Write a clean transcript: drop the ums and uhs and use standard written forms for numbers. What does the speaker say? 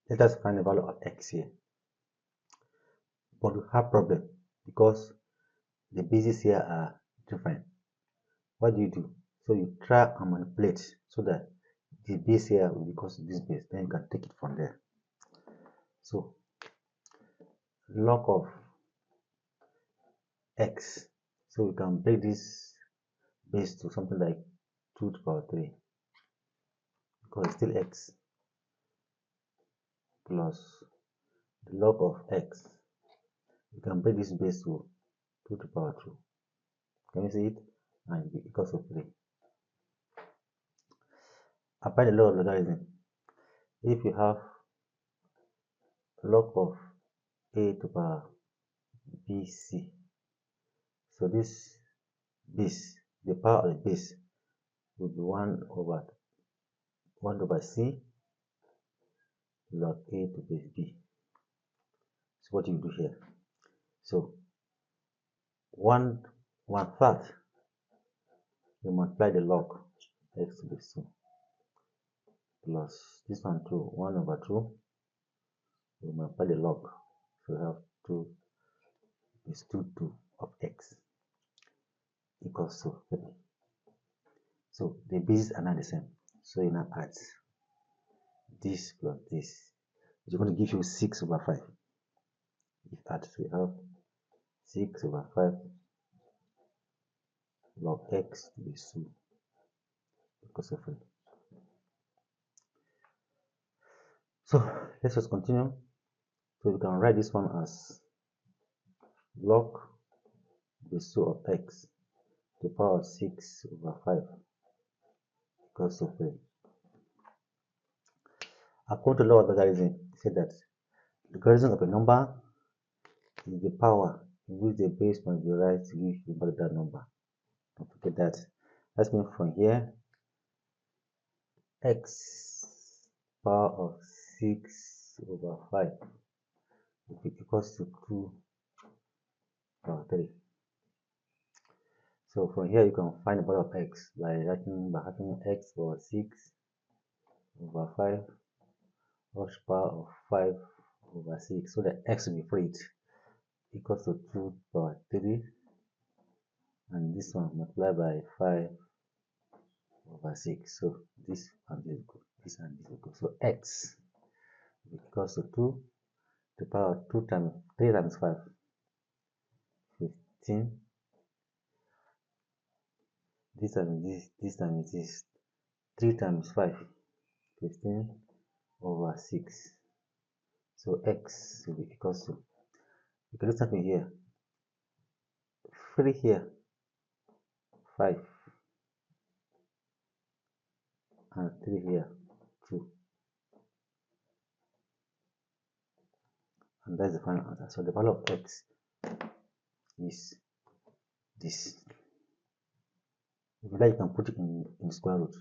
Let us find the value of x here. But we have problem because the bases here are different. What do? So you try and manipulate so that the base here will be equal to this base. Then you can take it from there. So log of x. So we can break this base to something like 2 to the power 3 because it's still x plus the log of x. We can break this base to 2 to the power 2. Can you see it? And it will be equal to 3. Apply the law of logarithm. If you have log of a to the power bc, so this base, the power of the base will be 1 over c log a to base b. So what you do here? So 1/3 you multiply the log x to base 2 plus this one too, 1/2 we multiply the log, so we have 2 is 2 of x equals to 3. So the bases are not the same, so you now add this plus this, it's going to give you 6/5. If add, so you have 6/5 log x to base 2 equals to 3. So let's just continue. So we can write this one as log base 2 of x to the power of 6/5 equals to 3. According to law of logarithm, it said that logarithm of a number is the power in which the base must be right to give you back that number. Don't forget that. Let's move from here. X power of 6/5 will be equals to 2 power 3. So from here you can find the value of x by having x power 6/5 power of 5/6. So the x will be freed equals to 2 power 3, and this one multiplied by 5/6. So this and this equal, this and this equal. So x will be equals to 2 to the power 2 times 3 times 5, 15. This times this times this, 3 times 5, 15/6. So x will be equals to, you can do something here, 3 here, 5, and 3 here, 2. And that's the final answer. So the value of x is this. If you like, you can put it in square root.